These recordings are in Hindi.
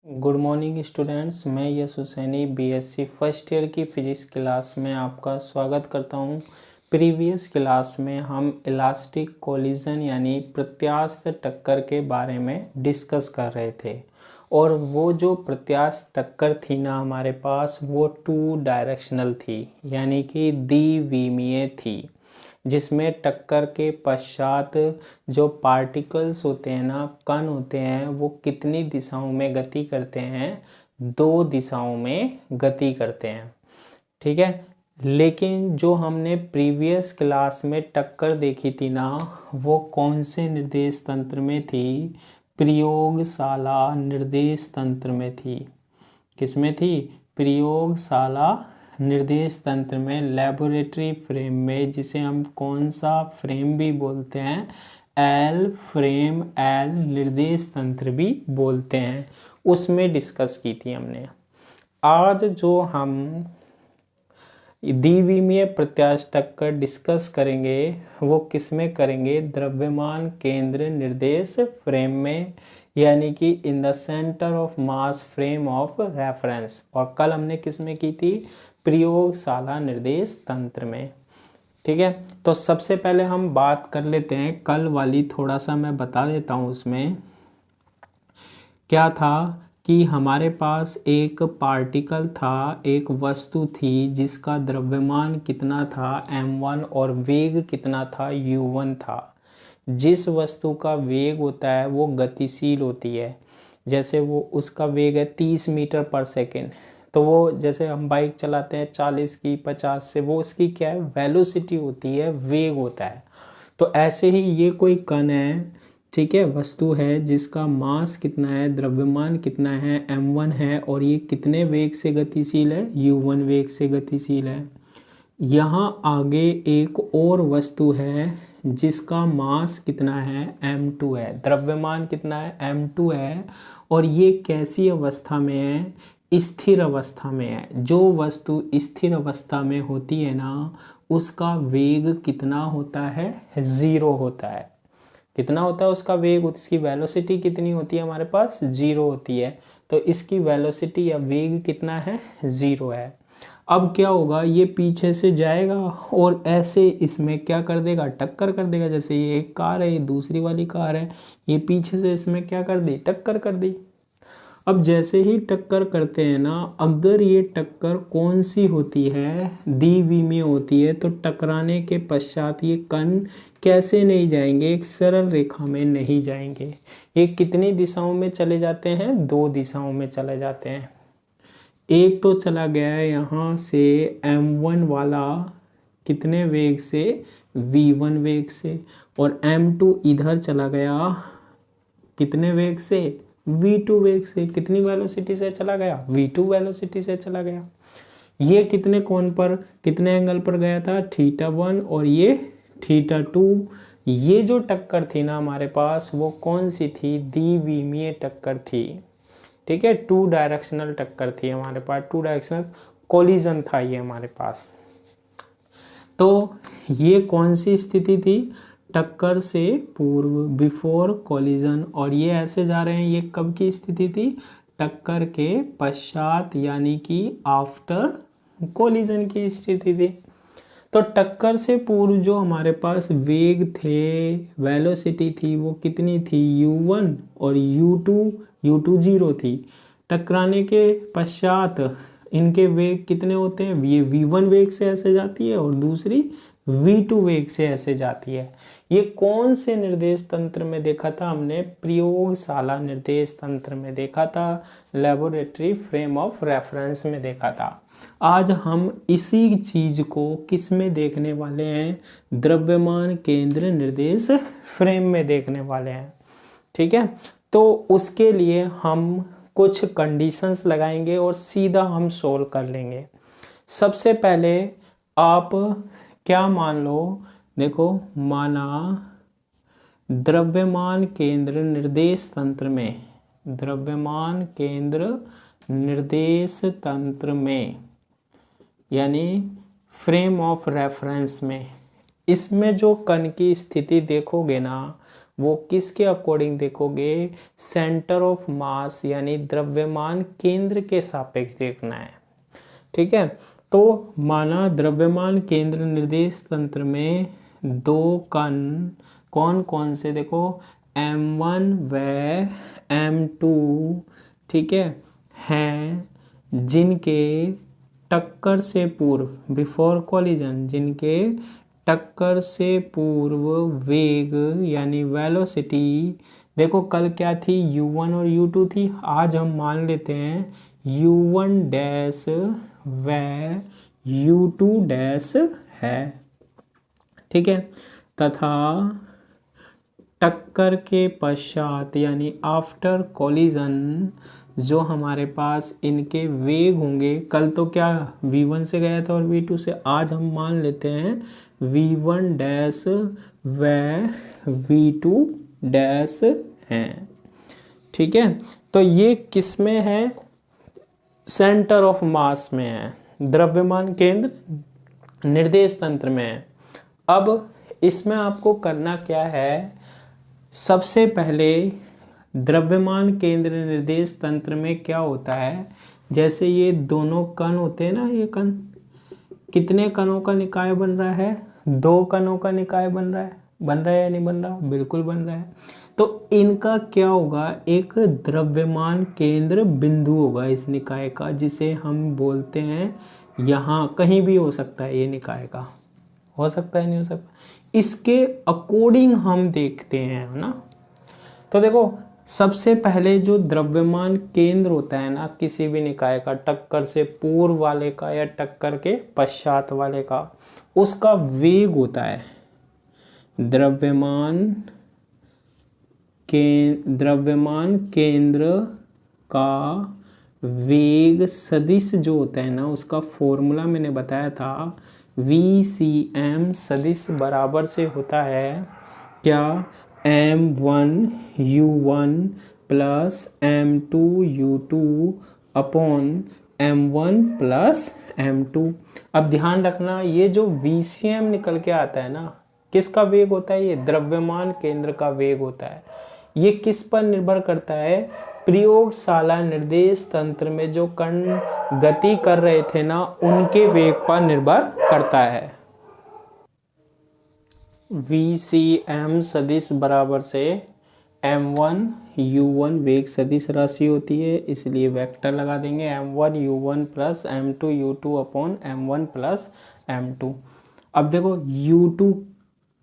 गुड मॉर्निंग स्टूडेंट्स, मैं यश हुसैनी बीएससी फर्स्ट ईयर की फिजिक्स क्लास में आपका स्वागत करता हूं। प्रीवियस क्लास में हम इलास्टिक कोलिजन यानी प्रत्यास्थ टक्कर के बारे में डिस्कस कर रहे थे और वो जो प्रत्यास्थ टक्कर थी ना हमारे पास, वो 2 डायरेक्शनल थी यानी कि द्विविमीय थी, जिसमें टक्कर के पश्चात जो पार्टिकल्स होते हैं ना, कण होते हैं, वो कितनी दिशाओं में गति करते हैं? 2 दिशाओं में गति करते हैं। ठीक है। लेकिन जो हमने प्रीवियस क्लास में टक्कर देखी थी ना, वो कौन से निर्देश तंत्र में थी? प्रयोगशाला निर्देश तंत्र में थी। किसमें थी? प्रयोगशाला निर्देश तंत्र में, लेबोरेटरी फ्रेम में, जिसे हम कौन सा फ्रेम भी बोलते हैं? एल फ्रेम, एल निर्देश तंत्र भी बोलते हैं। उसमें डिस्कस की थी हमने। आज जो हम द्विविमीय प्रत्यास्थ टक्कर डिस्कस करेंगे वो किस में करेंगे? द्रव्यमान केंद्र निर्देश फ्रेम में, यानी कि in the centre of mass frame of reference. और कल हमने किस में की थी? प्रयोगशाला निर्देश तंत्र में। ठीक है। तो सबसे पहले हम बात कर लेते हैं कल वाली, थोड़ा सा मैं बता देता हूँ। उसमें क्या था कि हमारे पास एक पार्टिकल था, एक वस्तु थी, जिसका द्रव्यमान कितना था? m1 और वेग कितना था? u1 था। जिस वस्तु का वेग होता है वो गतिशील होती है। जैसे वो उसका वेग है 30 मीटर पर सेकेंड, तो वो जैसे हम बाइक चलाते हैं 40 की 50 से, वो उसकी क्या है? वेलोसिटी होती है, वेग होता है। तो ऐसे ही ये कोई कण है, ठीक है, वस्तु है, जिसका मास कितना है, द्रव्यमान कितना है? m1 है, और ये कितने वेग से गतिशील है? u1 वेग से गतिशील है। यहाँ आगे एक और वस्तु है जिसका मास कितना है? m2 है। द्रव्यमान कितना है? m2 है। और ये कैसी अवस्था में है? स्थिर अवस्था में है। जो वस्तु स्थिर अवस्था में होती है ना, उसका वेग कितना होता है? 0 होता है। कितना होता है उसका वेग? उसकी वेलोसिटी कितनी होती है? हमारे पास 0 होती है। तो इसकी वेलोसिटी या वेग कितना है? 0 है। अब क्या होगा? ये पीछे से जाएगा और ऐसे इसमें क्या कर देगा? टक्कर कर देगा। जैसे ये एक कार है, ये दूसरी वाली कार है, ये पीछे से इसमें क्या कर दी? टक्कर कर दी। अब जैसे ही टक्कर करते हैं ना, अगर ये टक्कर कौन सी होती है? द्विविमीय होती है। तो टकराने के पश्चात ये कण कैसे नहीं जाएंगे? एक सरल रेखा में नहीं जाएंगे। ये कितनी दिशाओं में चले जाते हैं? 2 दिशाओं में चले जाते हैं। एक तो चला गया है यहाँ से m1 वाला, कितने वेग से? v1 वेग से। और m2 इधर चला गया, कितने वेग से? v2 वेग से। कितनी वेलोसिटी से चला गया? v2 वेलोसिटी से चला गया। ये कितने कोण पर, कितने एंगल पर गया था? θ1 और ये θ2। ये जो टक्कर थी ना हमारे पास, वो कौन सी थी? द्विविमीय टक्कर थी। ठीक है, 2 डायरेक्शनल टक्कर थी हमारे पास, 2 डायरेक्शनल कोलिजन था ये हमारे पास। तो ये कौन सी स्थिति थी? टक्कर से पूर्व, बिफोर कोलिजन। और ये ऐसे जा रहे हैं, ये कब की स्थिति थी? टक्कर के पश्चात, यानी कि आफ्टर कोलिजन की स्थिति थी। तो टक्कर से पूर्व जो हमारे पास वेग थे, वेलोसिटी थी, वो कितनी थी? u1 और u2 0 थी। टकराने के पश्चात इनके वेग कितने होते हैं? ये v1 वेग से ऐसे जाती है और दूसरी v2 वेग से ऐसे जाती है। ये कौन से निर्देश तंत्र में देखा था हमने? प्रयोगशाला निर्देश तंत्र में देखा था, लेबोरेटरी फ्रेम ऑफ रेफरेंस में देखा था। आज हम इसी चीज को किस में देखने वाले हैं? द्रव्यमान केंद्र निर्देश फ्रेम में देखने वाले हैं। ठीक है। तो उसके लिए हम कुछ कंडीशंस लगाएंगे और सीधा हम सोल्व कर लेंगे। सबसे पहले आप क्या मान लो? देखो, माना द्रव्यमान केंद्र निर्देश तंत्र में, द्रव्यमान केंद्र निर्देश तंत्र में, यानी फ्रेम ऑफ रेफरेंस में, इसमें जो कण की स्थिति देखोगे ना, वो किसके अकॉर्डिंग देखोगे, सेंटर ऑफ मास यानी द्रव्यमान केंद्र के सापेक्ष देखना है। ठीक है, तो माना द्रव्यमान केंद्र निर्देश तंत्र में दो कण कौन कौन से, देखो M1 व M2, ठीक है, हैं जिनके टक्कर से पूर्व, बिफोर कॉलिजन, जिनके टक्कर से पूर्व वेग यानी वेलोसिटी, देखो कल क्या थी, u1 और u2 थी, आज हम मान लेते हैं u1 डैश व u2 डैश है। ठीक है, तथा टक्कर के पश्चात यानी आफ्टर कॉलिजन जो हमारे पास इनके वेग होंगे, कल तो क्या v1 से गया था और v2 से, आज हम मान लेते हैं v1 डैश व v2 डैश हैं। ठीक है, तो ये किस में है, सेंटर ऑफ मास में है, द्रव्यमान केंद्र निर्देश तंत्र में है। अब इसमें आपको करना क्या है, सबसे पहले द्रव्यमान केंद्र निर्देश तंत्र में क्या होता है, जैसे ये दोनों कण होते हैं ना, ये कण, कितने कणों का निकाय बन रहा है, दो कणों का निकाय बन रहा है या नहीं बन रहा, बिल्कुल बन रहा है। तो इनका क्या होगा, एक द्रव्यमान केंद्र बिंदु होगा इस निकाय का, जिसे हम बोलते हैं, यहाँ कहीं भी हो सकता है, ये निकाय का हो सकता है, नहीं हो सकता, इसके अकॉर्डिंग हम देखते हैं ना। तो देखो सबसे पहले जो द्रव्यमान केंद्र होता है ना किसी भी निकाय का, टक्कर से पूर्व वाले का या टक्कर के पश्चात वाले का, उसका वेग होता है द्रव्यमान केंद्र का वेग सदिश जो होता है ना, उसका फॉर्मूला मैंने बताया था, VCM सदिश बराबर से होता है क्या, M1 U1 plus M2 U2 upon M1 plus M2। अब ध्यान रखना, ये जो VCM निकल के आता है ना, किसका वेग होता है, ये द्रव्यमान केंद्र का वेग होता है। ये किस पर निर्भर करता है, प्रयोगशाला निर्देश तंत्र में जो कण गति कर रहे थे ना, उनके वेग पर निर्भर करता है। VCM सदिश बराबर से M1 U1 वेग सदिश राशि होती है, इसलिए वेक्टर लगा देंगे M1 U1 plus M2 U2 upon M1 plus M2। अब देखो U2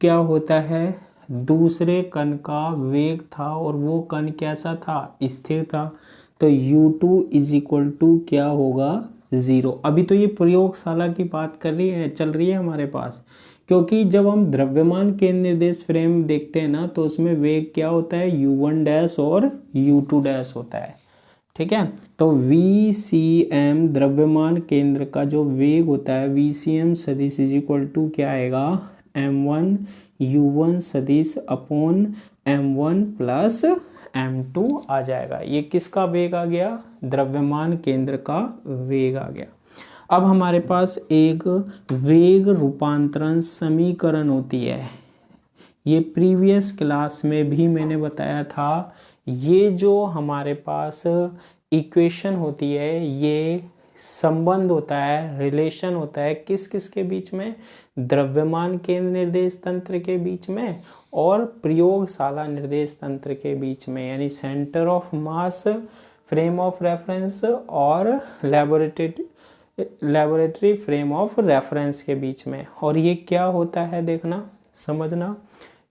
क्या होता है, दूसरे कण का वेग था और वो कण कैसा था, स्थिर था, तो U2 इज इक्वल टू क्या होगा, 0। अभी तो ये प्रयोगशाला की बात चल रही है हमारे पास, क्योंकि जब हम द्रव्यमान केंद्र निर्देश फ्रेम देखते हैं ना, तो उसमें वेग क्या होता है, U1 डैश और U2 डैश होता है। ठीक है, तो VCM द्रव्यमान केंद्र का जो वेग होता है, VCM सदिश इज इक्वल टू क्या आएगा, M1 U1 सदिश अपॉन M1 प्लस M2 आ जाएगा। ये किसका वेग आ गया, द्रव्यमान केंद्र का वेग आ गया। अब हमारे पास एक वेग रूपांतरण समीकरण होती है, ये प्रीवियस क्लास में भी मैंने बताया था। ये जो हमारे पास इक्वेशन होती है, ये संबंध होता है, रिलेशन होता है किस किस के बीच में, द्रव्यमान केंद्र निर्देश तंत्र के बीच में और प्रयोगशाला निर्देश तंत्र के बीच में, यानी centre of mass frame of reference और लेबोरेटरी फ्रेम ऑफ रेफरेंस के बीच में। और ये क्या होता है, देखना समझना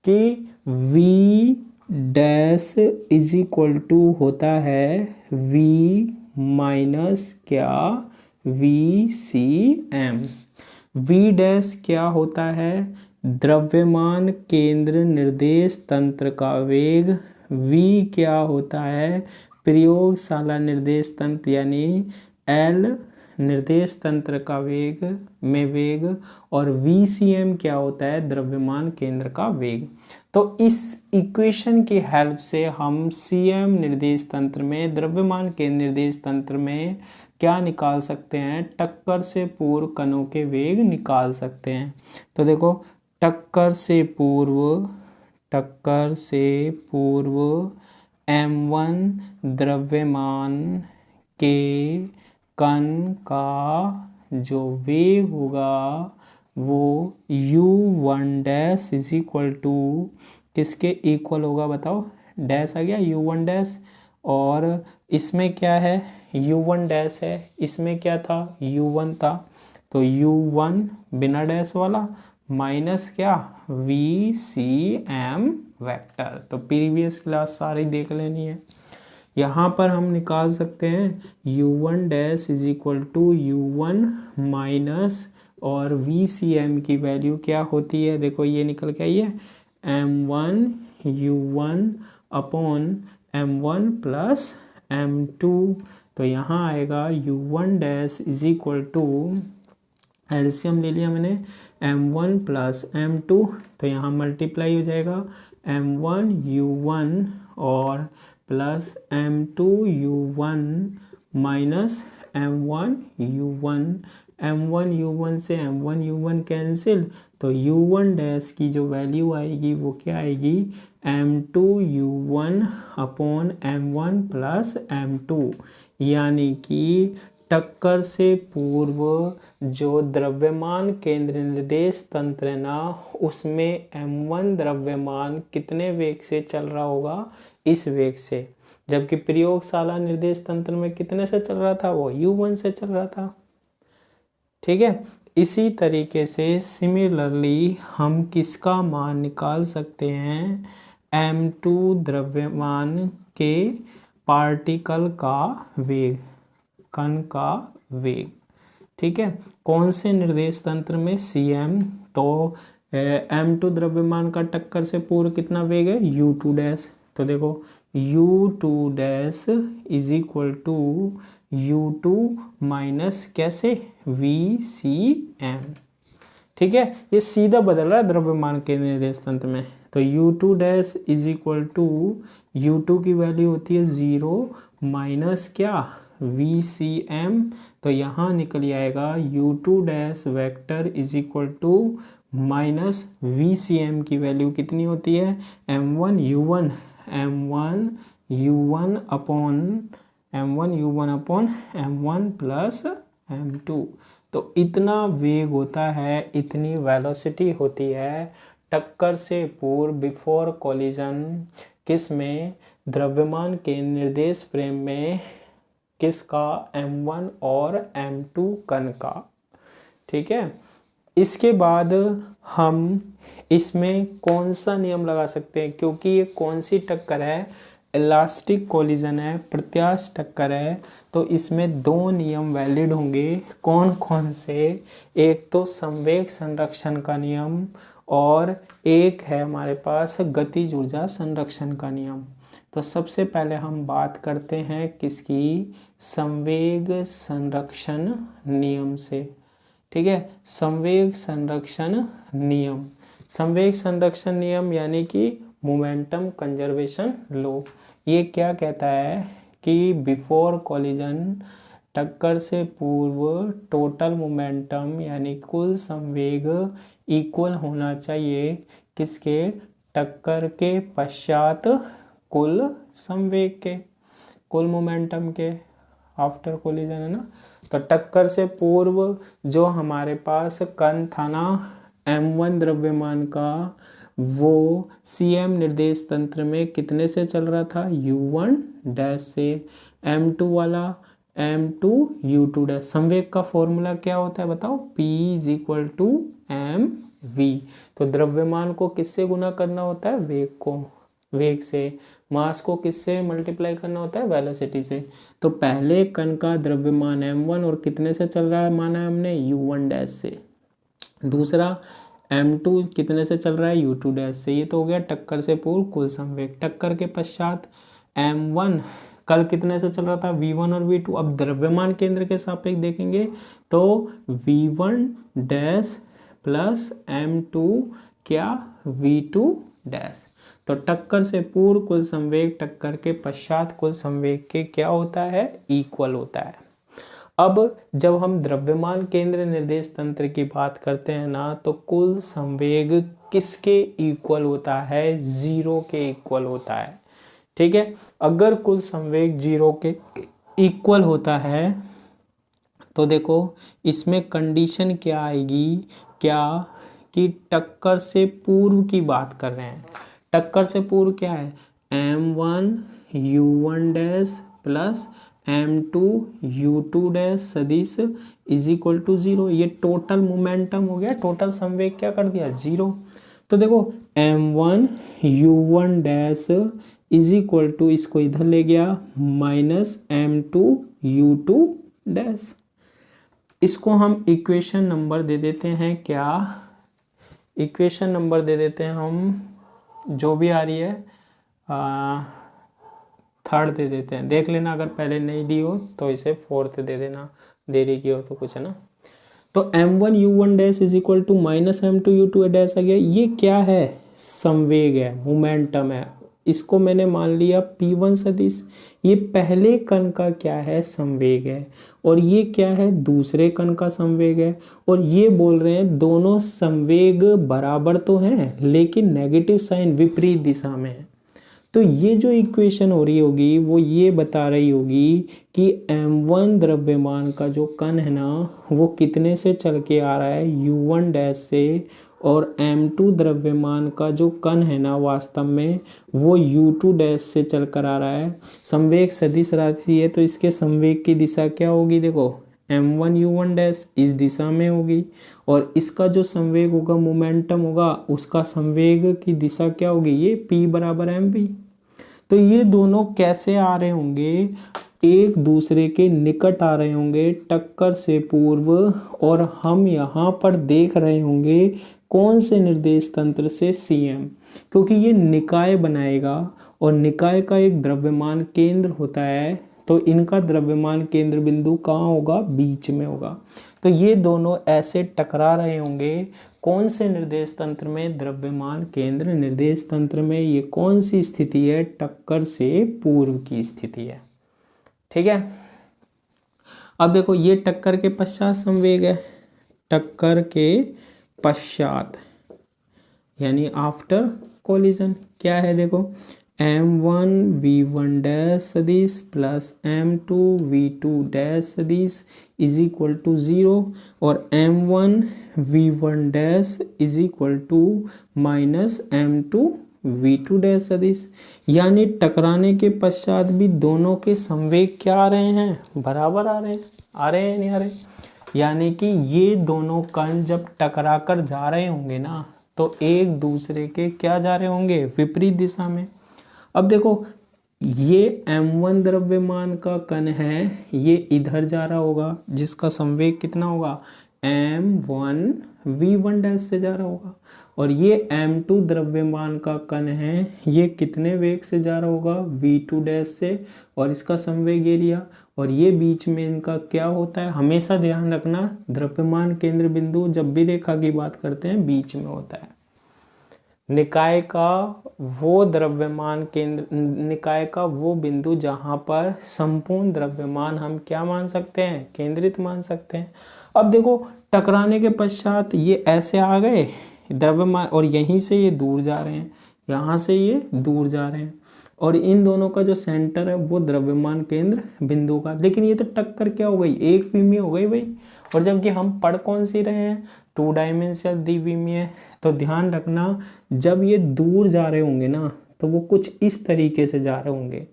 कि V dash is equal to होता है V माइनस क्या, VCM। V डैश क्या होता है, द्रव्यमान केंद्र निर्देश तंत्र का वेग। V क्या होता है, प्रयोगशाला निर्देश तंत्र यानी L निर्देश तंत्र का वेग वेग। और VCM क्या होता है, द्रव्यमान केंद्र का वेग। तो इस इक्वेशन की हेल्प से हम CM निर्देश तंत्र में, द्रव्यमान केंद्र निर्देश तंत्र में क्या निकाल सकते हैं, टक्कर से पूर्व कणों के वेग निकाल सकते हैं। तो देखो टक्कर से पूर्व टक्कर से पूर्व m1 द्रव्यमान के कण का जो वेग होगा वो u1 dash is equal to किसके इक्वल होगा बताओ, डैश आ गया u1 डैश, और इसमें क्या है u1 डैश है, इसमें क्या था u1 था, तो u1 बिना डैश वाला माइनस क्या VCM वेक्टर। तो प्रीवियस क्लास सारी देख लेनी है। यहाँ पर हम निकाल सकते हैं u1 dash is equal to u1 minus और VCM की वैल्यू क्या होती है, देखो ये निकल के आई है m1 u1 upon m1 plus m2। तो यहाँ आएगा u1 dash is equal to, LCM ले लिया मैंने, m1 प्लस m2, तो यहाँ मल्टीप्लाई हो जाएगा m1 u1 और plus m2 u1 minus m1 u1, m1 u1 से m1 u1 कैंसिल, तो u1 डैश की जो वैल्यू आएगी वो क्या आएगी m2 u1 upon m1 plus m2, यानी कि टक्कर से पूर्व जो द्रव्यमान केंद्र निर्देश तंत्र है ना, उसमें m1 द्रव्यमान कितने वेग से चल रहा होगा, इस वेग से, जबकि प्रयोगशाला निर्देश तंत्र में कितने से चल रहा था, वो u1 से चल रहा था। ठीक है, इसी तरीके से सिमिलरली हम किसका मान निकाल सकते हैं, m2 द्रव्यमान के पार्टिकल का वेग, कण का वेग। ठीक है, कौन से निर्देश तंत्र में, CM, तो m2 द्रव्यमान का टक्कर से पूर्व कितना वेग है u2 डैश, तो देखो u2 dash is equal to u2 minus कैसे VCM। ठीक है, ये सीधा बदल रहा है द्रव्यमान के निर्देश तंत्र में, तो u2 dash is equal to u2 की वैल्यू होती है 0 माइनस क्या VCM, तो यहाँ निकल आएगा u2 dash vector is equal to minus VCM की वैल्यू कितनी होती है m1 u1 upon m1 plus m2। तो इतना वेग होता है, इतनी वेलोसिटी होती है टक्कर से पूर्व, बिफोर कोलिजन, किस में, द्रव्यमान के निर्देश फ्रेम में, किसका, m1 और m2 कण का। ठीक है, इसके बाद हम इसमें कौन सा नियम लगा सकते हैं, क्योंकि ये कौन सी टक्कर है, इलास्टिक कोलिजन है, प्रत्यास्थ टक्कर है, तो इसमें दो नियम वैलिड होंगे। कौन कौन से, एक तो संवेग संरक्षण का नियम और एक है हमारे पास गतिज ऊर्जा संरक्षण का नियम। तो सबसे पहले हम बात करते हैं किसकी, संवेग संरक्षण नियम से। ठीक है, संवेग संरक्षण नियम, संवेग संरक्षण नियम यानी कि मोमेंटम कंजर्वेशन लॉ, ये क्या कहता है कि बिफोर कोलिजन, टक्कर से पूर्व टोटल मोमेंटम यानी कुल संवेग इक्वल होना चाहिए किसके, टक्कर के पश्चात कुल संवेग के, कुल मोमेंटम के, आफ्टर कोलिजन है ना। तो टक्कर से पूर्व जो हमारे पास कण था ना m1 द्रव्यमान का, वो CM निर्देश तंत्र में कितने से चल रहा था, u1 डैश से, m2 वाला m2 u2 डैश। संवेग का फॉर्मूला क्या होता है बताओ, P is equal to mv। तो द्रव्यमान को किससे गुना करना होता है, वेग को, वेग से, मास को किससे मल्टीप्लाई करना होता है, वेलोसिटी से। तो पहले कण का द्रव्यमान m1 और कितने से चल रहा है माना है हमने, u1 डैश से, दूसरा m2 कितने से चल रहा है, u2 डैश से। ये तो हो गया टक्कर से पूर्व कुल संवेग। टक्कर के पश्चात m1 कल कितने से चल रहा था, v1 और v2। अब द्रव्यमान केंद्र के सापेक्ष देखेंगे तो v1 डैश प्लस m2 क्या, v2 डैश। तो टक्कर से पूर्व कुल संवेग टक्कर के पश्चात कुल संवेग के क्या होता है, इक्वल होता है। अब जब हम द्रव्यमान केंद्र निर्देश तंत्र की बात करते हैं ना, तो कुल संवेग किसके इक्वल होता है, 0 के इक्वल होता है। ठीक है, अगर कुल संवेग 0 के इक्वल होता है तो देखो इसमें कंडीशन क्या आएगी, क्या कि टक्कर से पूर्व की बात कर रहे हैं। टक्कर से पूर्व क्या है, m1 u1 dash plus m2 u2 dash सदिश इज इक्वल टू 0। ये टोटल मोमेंटम हो गया, टोटल संवेग क्या कर दिया, 0। तो देखो m1 u1 dash is equal to, इसको इधर ले गया, माइनस m2 u2 डैश। इसको हम इक्वेशन नंबर दे देते हैं, क्या इक्वेशन नंबर दे देते हैं हम, जो भी आ रही है थर्ड दे देते हैं। देख लेना अगर पहले नहीं दी हो तो इसे फोर्थ दे देना, देरी की हो तो कुछ है ना। तो m1 u1 dash is equal to minus m2 u2 dash आ गया। ये क्या है, संवेग है, मोमेंटम है। इसको मैंने मान लिया p1 सदिश। ये पहले कण का क्या है, संवेग है, और ये क्या है, दूसरे कण का संवेग है। और ये बोल रहे हैं दोनों संवेग बराबर तो हैं लेकिन नेगेटिव साइन विपरीत दिशा में है। तो ये जो इक्वेशन हो रही होगी वो ये बता रही होगी कि m1 द्रव्यमान का जो कण है ना वो कितने से चल के आ रहा है, u1 डैश से, और m2 द्रव्यमान का जो कण है ना वास्तव में वो u2 डैश से चल कर आ रहा है। संवेग सदिश राशि है तो इसके संवेग की दिशा क्या होगी, देखो m1 u1 डैश इस दिशा में होगी, और इसका जो संवेग होगा, मोमेंटम होगा, उसका संवेग की दिशा क्या होगी, ये p बराबर mv। तो ये दोनों कैसे आ रहे होंगे, एक दूसरे के निकट आ रहे होंगे टक्कर से पूर्व, और हम यहाँ पर देख रहे होंगे कौन से निर्देश तंत्र से, cm, क्योंकि ये निकाय बनाएगा और निकाय का एक द्रव्यमान केंद्र होता है। तो इनका द्रव्यमान केंद्र बिंदु कहाँ होगा, बीच में होगा। तो ये दोनों ऐसे टकरा रहे होंगे कौन से निर्देश तंत्र में, द्रव्यमान केंद्र निर्देश तंत्र में। ये कौन सी स्थिति है, टक्कर से पूर्व की स्थिति है। ठीक है, अब देखो ये टक्कर के पश्चात संवेग है, टक्कर के पश्चात यानी आफ्टर कोलिजन क्या है, देखो m1 v1 डैश सदिश प्लस m2 v2 डैश सदिश इज इक्वल टू 0, और m1 v1 dash is equal to minus m2 v2 dash सदिश। यानी टकराने के पश्चात भी दोनों के संवेग क्या आ रहे हैं, बराबर आ रहे हैं, आ रहे हैं नहीं आ रहे। यानी कि ये दोनों कण जब टकरा कर जा रहे होंगे ना तो एक दूसरे के क्या जा रहे होंगे, विपरीत दिशा में। अब देखो ये m1 द्रव्यमान का कण है, ये इधर जा रहा होगा जिसका संवेग कितना होगा, m1 v1 डैश से जा रहा होगा, और ये m2 द्रव्यमान का कण है, ये कितने वेग से जा रहा होगा, v2 डैश से, और इसका संवेग ये लिया। और ये बीच में इनका क्या होता है, हमेशा ध्यान रखना द्रव्यमान केंद्र बिंदु जब भी रेखा की बात करते हैं बीच में होता है। निकाय का वो द्रव्यमान केंद्र, निकाय का वो बिंदु जहाँ पर संपूर्ण द्रव्यमान हम क्या मान सकते हैं, केंद्रित मान सकते हैं। अब देखो टकराने के पश्चात ये ऐसे आ गए द्रव्यमान, और यहीं से ये दूर जा रहे हैं, यहाँ से ये दूर जा रहे हैं, और इन दोनों का जो सेंटर है वो द्रव्यमान केंद्र बिंदु का। लेकिन ये तो टक्कर क्या हो गई, एक विमीय हो गई भाई। और जबकि हम पढ़ कौन सी रहे हैं, 2 डायमेंशनल द्विविमीय। तो ध्यान रखना जब ये दूर जा रहे होंगे ना तो वो कुछ इस तरीके से जा रहे होंगे,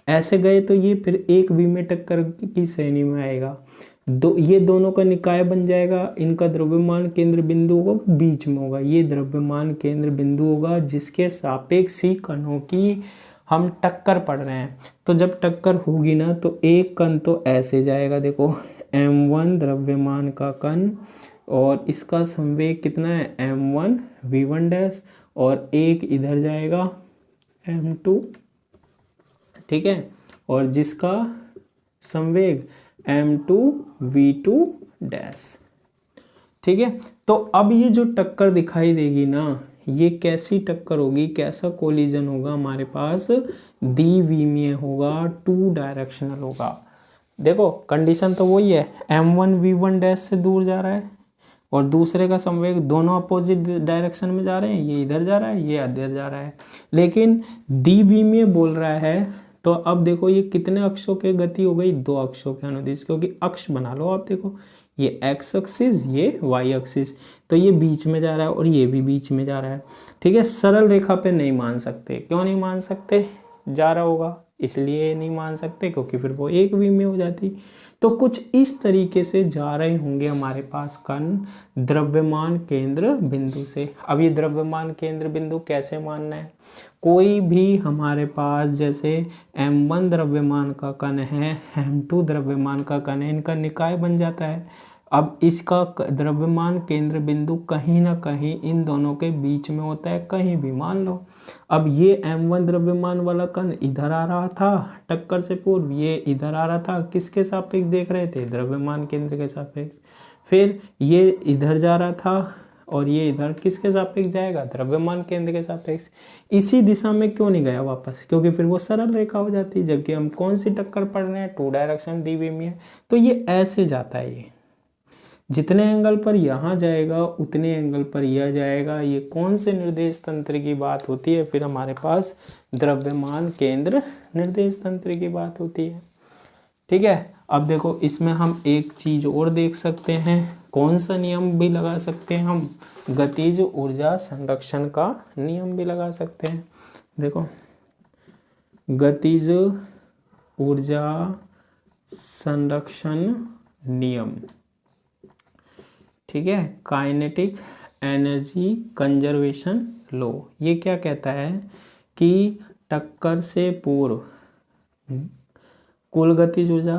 ऐसे गए तो ये फिर एक विमीय टक्कर की श्रेणी में आएगा। ये दोनों का निकाय बन जाएगा, इनका द्रव्यमान केंद्र बिंदु होगा वो बीच में होगा, ये द्रव्यमान केंद्र बिंदु होगा जिसके सापेक्ष ही कणों की हम टक्कर पढ़ रहे हैं। तो जब टक्कर होगी ना तो एक कण तो ऐसे जाएगा, देखो m1 द्रव्यमान का कण, और इसका संवेग कितना है, m1 v1 डैश, और एक इधर जाएगा m2, ठीक है, और जिसका संवेग m2 v2 डैश। ठीक है, तो अब ये जो टक्कर दिखाई देगी ना ये कैसी टक्कर होगी, कैसा कोलिजन होगा, हमारे पास द्विविमीय होगा, 2 डायरेक्शनल होगा। देखो कंडीशन तो वही है, m1 v1 डैश से दूर जा रहा है और दूसरे का समवेग दोनों अपोजिट डायरेक्शन में जा रहे हैं, ये इधर जा रहा है, ये इधर जा रहा है, लेकिन द्विविमीय बोल रहा है। तो अब देखो ये कितने अक्षों की गति हो गई, 2 अक्षों के अनुदिश, क्योंकि अक्ष बना लो आप, देखो ये एक्स एक्सिस, ये वाई एक्सिस, तो ये बीच में जा रहा है और ये भी बीच में जा रहा है। ठीक है, सरल रेखा पे नहीं मान सकते। क्यों नहीं मान सकते? जा रहा होगा इसलिए नहीं मान सकते, क्योंकि फिर वो एक विमीय हो जाती। तो कुछ इस तरीके से जा रहे होंगे हमारे पास कण द्रव्यमान केंद्र बिंदु से। अब ये द्रव्यमान केंद्र बिंदु कैसे मानना है? कोई भी हमारे पास जैसे m1 द्रव्यमान का कण है, m2 द्रव्यमान का कण है, इनका निकाय बन जाता है। अब इसका द्रव्यमान केंद्र बिंदु कहीं ना कहीं इन दोनों के बीच में होता है, कहीं भी मान लो। अब ये m1 द्रव्यमान वाला कण इधर आ रहा था टक्कर से पूर्व, ये इधर आ रहा था, किसके सापेक्ष देख रहे थे? द्रव्यमान केंद्र के सापेक्ष। फिर ये इधर जा रहा था और ये इधर किसके सापेक्ष जाएगा? द्रव्यमान केंद्र के सापेक्ष। इसी दिशा में क्यों नहीं गया वापस? क्योंकि फिर वो सरल रेखा हो जाती है, जबकि हम कौन सी टक्कर पढ़ रहे हैं? 2 डायरेक्शन द्विविमीय। तो ये ऐसे जाता है, ये जितने एंगल पर यहाँ जाएगा उतने एंगल पर यह जाएगा। ये कौन से निर्देश तंत्र की बात होती है? फिर हमारे पास द्रव्यमान केंद्र निर्देश तंत्र की बात होती है। ठीक है, अब देखो इसमें हम एक चीज और देख सकते हैं, कौन सा नियम भी लगा सकते हैं हम? गतिज ऊर्जा संरक्षण का नियम भी लगा सकते हैं। देखो गतिज ऊर्जा संरक्षण नियम, ठीक है, काइनेटिक एनर्जी कंजर्वेशन लॉ। ये क्या कहता है कि टक्कर से पूर्व कुल गतिज ऊर्जा,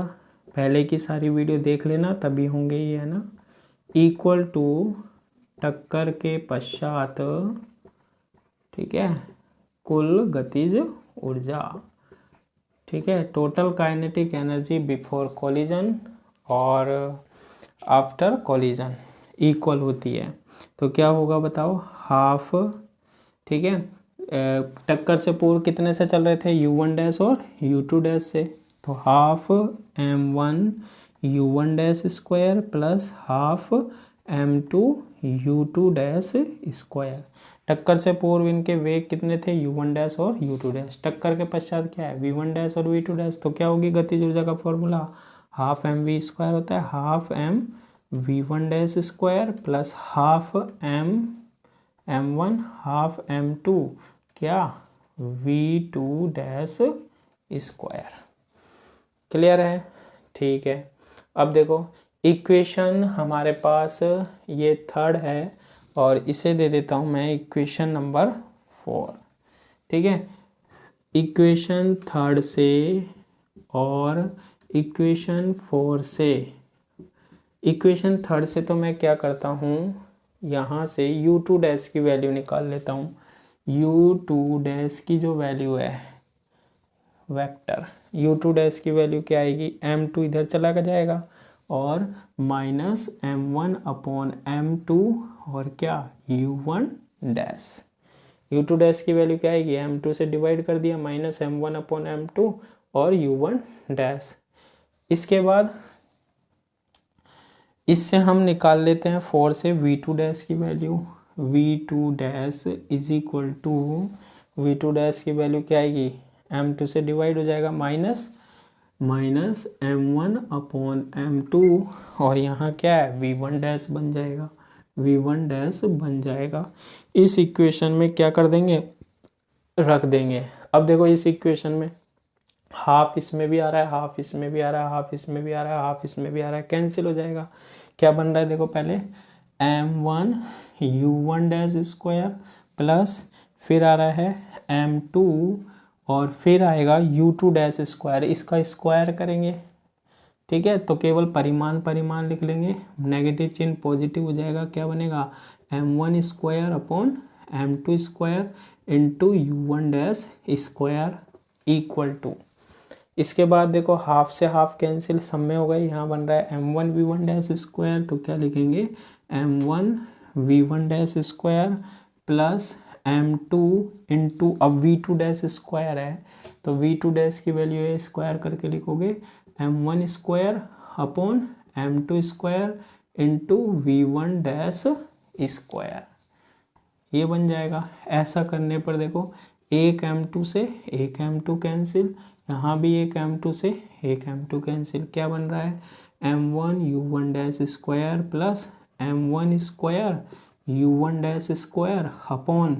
पहले की सारी वीडियो देख लेना तभी होंगे ये, है ना, इक्वल टू टक्कर के पश्चात, ठीक है, कुल गतिज ऊर्जा, ठीक है, total kinetic energy before collision और आफ्टर कोलिजन इक्वल होती है। तो क्या होगा बताओ? हाफ, ठीक है, टक्कर से पूर्व कितने से चल रहे थे? u1 डैश और u2 डैश से, तो half m1 u1 dash square plus half m2 u2 dash square. टक्कर से पूर्व इनके वेग कितने थे? u1 डैश और u2 डैश। टक्कर के पश्चात क्या है? v1 डैश और v2 डैश। तो क्या होगी गतिज ऊर्जा का फॉर्मूला? हाफ mv स्क्वायर होता है, half m v1 dash square plus half m1 half m2 क्या? v2 dash square. क्लियर है? ठीक है, अब देखो इक्वेशन हमारे पास ये थर्ड है और इसे दे देता हूँ मैं इक्वेशन नंबर 4। ठीक है, इक्वेशन थर्ड से और इक्वेशन 4 से, इक्वेशन थर्ड से तो मैं क्या करता हूँ, यहाँ से u2 डैश की वैल्यू निकाल लेता हूँ। u2 डैश की जो वैल्यू है वेक्टर, u2 डैश की वैल्यू क्या आएगी? m2 इधर चला जाएगा और माइनस m1 अपॉन m2 और क्या? u1 dash. u2 डैश की वैल्यू क्या आएगी? m2 से डिवाइड कर दिया, माइनस m1 अपॉन m2 और u1 डैश। इसके बाद इससे हम निकाल लेते हैं 4 से v2 डैश की value. v2 dash is equal to, v2 dash की वैल्यू क्या आएगी? m2 से डिवाइड हो जाएगा, माइनस m1 अपॉन m2 और यहाँ क्या है? v1 डैश बन जाएगा, v1 डैश बन जाएगा। इस इक्वेशन में क्या कर देंगे? रख देंगे। अब देखो इस इक्वेशन में हाफ इसमें भी आ रहा है, हाफ इसमें भी आ रहा है, हाफ इसमें भी आ रहा है, हाफ इसमें भी आ रहा है, कैंसिल हो जाएगा। क्या बन रहा है? देखो पहले m1 u1 dash square plus फिर आ रहा है m2 और फिर आएगा u2 डैश स्क्वायर, इसका स्क्वायर करेंगे। ठीक है, तो केवल परिमाण लिख लेंगे, नेगेटिव चिन्ह पॉजिटिव हो जाएगा। क्या बनेगा? m1 square upon m2 square into u1 dash square equal to, इसके बाद देखो हाफ से हाफ कैंसिल, सब में हो गई, यहाँ बन रहा है m1 v1 डैश स्क्वायर। तो क्या लिखेंगे? m1 v1 dash square plus m2 into, अब v2 डैश स्क्वायर है तो v2 डैश की वैल्यू है स्क्वायर करके लिखोगे m1 square upon m2 square into V1 dash square, ये बन जाएगा। ऐसा करने पर देखो एक M2 से एक M2 कैंसिल, यहाँ भी एक M2 से एक M2 कैंसिल, क्या बन रहा है M1 U1 dash square plus M1 square U1 dash square upon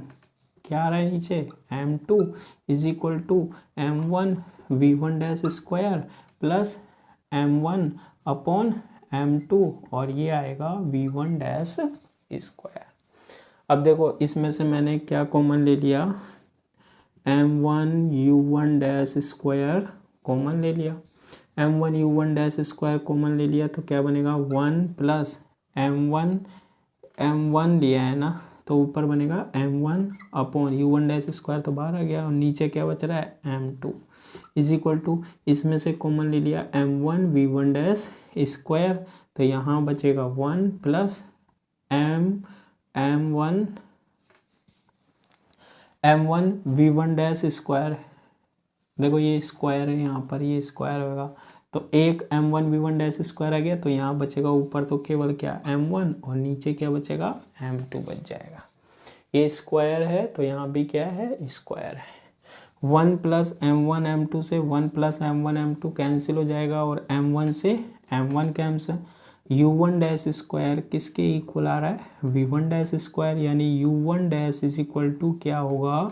क्या आ रहा है नीचे M2 is equal to M1 V1 dash square plus M1 upon M2 और ये आएगा V1 डैश स्क्वायर। अब देखो इसमें से मैंने क्या कॉमन ले लिया, M1 U1 dash square common ले लिया, M1 U1 dash square common ले लिया तो क्या बनेगा 1 प्लस M1 लिया है ना, तो ऊपर बनेगा M1 upon U1 dash square तो बाहर आ गया और नीचे क्या बच रहा है M2 इज इक्वल टू, इसमें से कॉमन ले लिया M1 V1 डैश स्क्वायर तो यहाँ बचेगा 1 plus M1 V1 dash square, देखो ये स्क्वायर है यहाँ पर, ये स्क्वायर होगा तो एक M1 V1 डैश स्क्वायर आ गया तो यहाँ बचेगा ऊपर तो केवल क्या M1 और नीचे क्या बचेगा M2 बच जाएगा। ये स्क्वायर है तो यहाँ भी क्या है स्क्वायर है। 1 प्लस M1 M2 से 1 प्लस M1 M2 कैंसिल हो जाएगा और M1 से M1 cancel, U1 dash square किसके इक्वल आ रहा है V1 डैश स्क्वायर, यानी U1 dash is equal to क्या होगा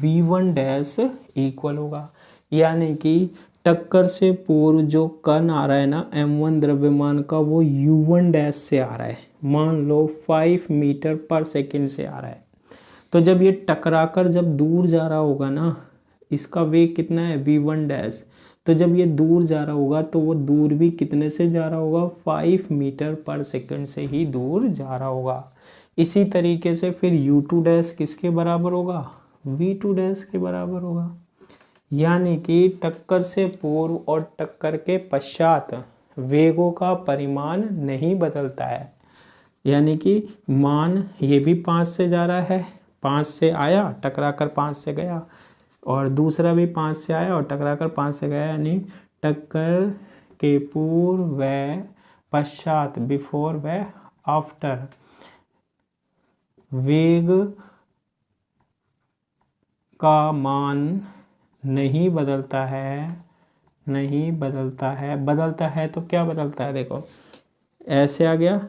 V1 डैश इक्वल होगा, यानी कि टक्कर से पूर्व जो कण आ रहा है ना M1 द्रव्यमान का वो U1 डैश से आ रहा है, मान लो 5 मीटर पर सेकंड से आ रहा है। तो जब ये टकराकर जब दूर जा रहा होगा ना, इसका वेग कितना है V1 डैश, तो जब ये दूर जा रहा होगा तो वो दूर भी कितने से जा रहा होगा 5 मीटर पर सेकंड से ही दूर जा रहा होगा। इसी तरीके से फिर U2 डैश किसके बराबर होगा V2 डैश के बराबर होगा, यानी कि टक्कर से पूर्व और टक्कर के पश्चात वेगों का परिमाण नहीं बदलता है, यानी कि मान ये भी 5 से जा रहा है, 5 से आया टकराकर 5 से गया और दूसरा भी 5 से आया और टकराकर 5 से गया, यानी टक्कर के पूर्व व पश्चात बिफोर व आफ्टर वेग का मान नहीं बदलता है, नहीं बदलता है, बदलता है तो क्या बदलता है, देखो ऐसे आ गया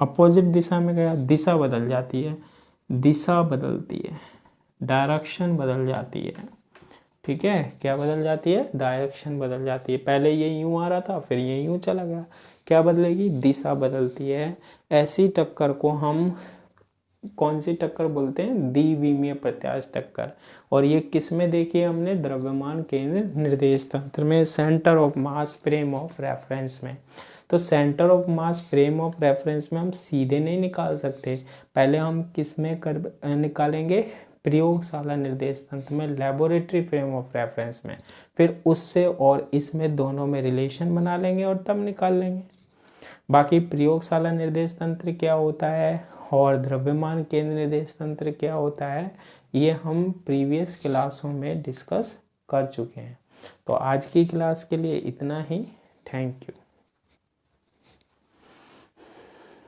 अपोजिट दिशा में गया, दिशा बदल जाती है, दिशा बदलती है, डायरेक्शन बदल जाती है, ठीक है, क्या बदल जाती है डायरेक्शन बदल जाती है, पहले ये यूं आ रहा था फिर ये यूं चला गया, क्या बदलेगी दिशा बदलती है। ऐसी टक्कर को हम कौन सी टक्कर बोलते हैं द्विविमीय प्रत्यास्थ टक्कर, और ये किस में देखी हमने द्रव्यमान केंद्र निर्देश तंत्र में, centre of mass frame of reference में। तो centre of mass frame of reference में हम सीधे नहीं निकाल सकते, पहले हम किस में निकालेंगे प्रयोगशाला निर्देश तंत्र में, लेबोरेटरी फ्रेम ऑफ रेफरेंस में, फिर उससे और इसमें दोनों में रिलेशन बना लेंगे और तब निकाल लेंगे। बाकी प्रयोगशाला निर्देश तंत्र क्या होता है और द्रव्यमान केंद्र निर्देश तंत्र क्या होता है ये हम प्रीवियस क्लासों में डिस्कस कर चुके हैं। तो आज की क्लास के लिए इतना ही, थैंक यू।